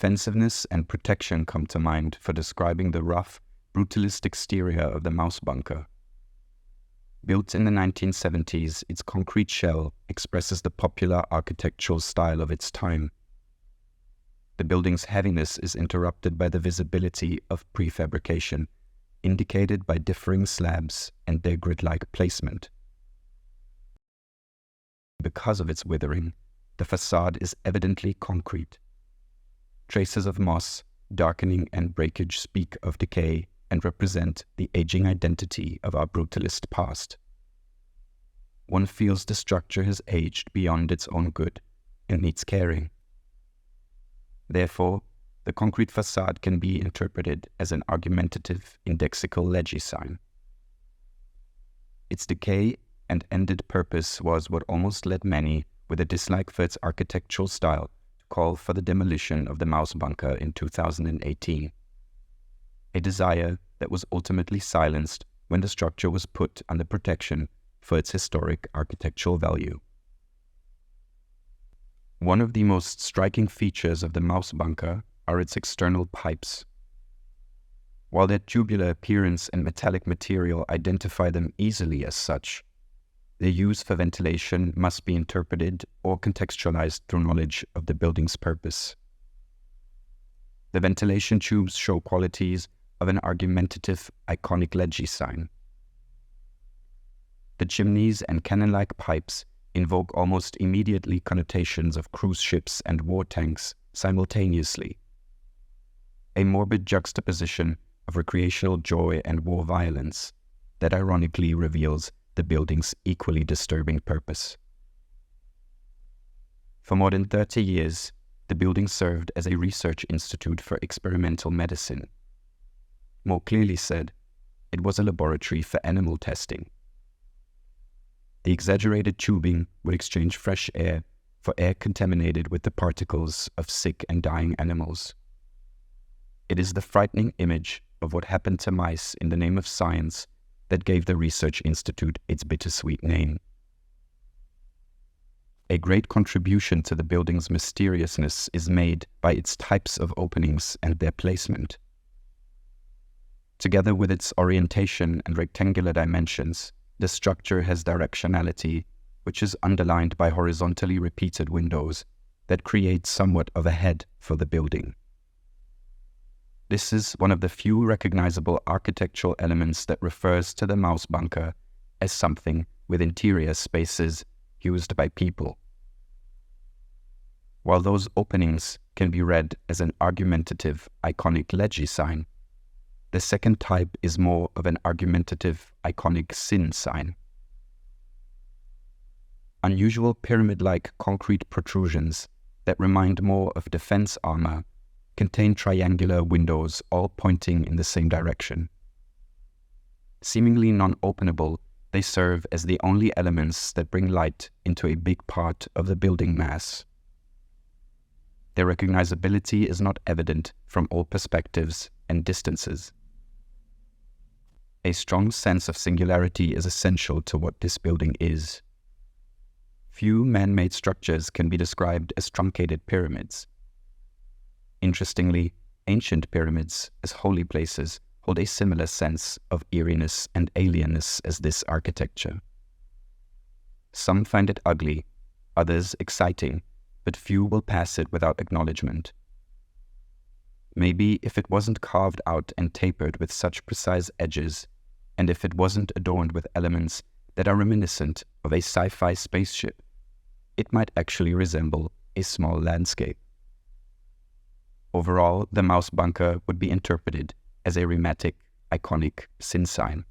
Defensiveness and protection come to mind for describing the rough, brutalist exterior of the Mäusebunker. Built in the 1970s, its concrete shell expresses the popular architectural style of its time. The building's heaviness is interrupted by the visibility of prefabrication, indicated by differing slabs and their grid-like placement. Because of its withering, the facade is evidently concrete. Traces of moss, darkening, and breakage speak of decay and represent the aging identity of our brutalist past. One feels the structure has aged beyond its own good and needs caring. Therefore, the concrete facade can be interpreted as an argumentative indexical legisign. Its decay and ended purpose was what almost led many, with a dislike for its architectural style, to call for the demolition of the Mäusebunker in 2018. A desire that was ultimately silenced when the structure was put under protection for its historic architectural value. One of the most striking features of the Mäusebunker are its external pipes. While their tubular appearance and metallic material identify them easily as such, their use for ventilation must be interpreted or contextualized through knowledge of the building's purpose. The ventilation tubes show qualities of an argumentative, iconic legisign. The chimneys and cannon-like pipes invoke almost immediately connotations of cruise ships and war tanks simultaneously. A morbid juxtaposition of recreational joy and war violence that ironically reveals the building's equally disturbing purpose. For more than 30 years, the building served as a research institute for experimental medicine. More clearly said, it was a laboratory for animal testing. The exaggerated tubing would exchange fresh air for air contaminated with the particles of sick and dying animals. It is the frightening image of what happened to mice in the name of science that gave the research institute its bittersweet name. A great contribution to the building's mysteriousness is made by its types of openings and their placement. Together with its orientation and rectangular dimensions, the structure has directionality, which is underlined by horizontally repeated windows that create somewhat of a head for the building. This is one of the few recognizable architectural elements that refers to the Mäusebunker as something with interior spaces used by people. While those openings can be read as an argumentative, iconic legisign, the second type is more of an argumentative, iconic sin sign. Unusual pyramid-like concrete protrusions that remind more of defense armor contain triangular windows all pointing in the same direction. Seemingly non-openable, they serve as the only elements that bring light into a big part of the building mass. Their recognizability is not evident from all perspectives and distances. A strong sense of singularity is essential to what this building is. Few man-made structures can be described as truncated pyramids. Interestingly, ancient pyramids as holy places hold a similar sense of eeriness and alienness as this architecture. Some find it ugly, others exciting, but few will pass it without acknowledgement. Maybe if it wasn't carved out and tapered with such precise edges, and if it wasn't adorned with elements that are reminiscent of a sci-fi spaceship, it might actually resemble a small landscape. Overall, the Mäusebunker would be interpreted as a rheumatic, iconic sin sign.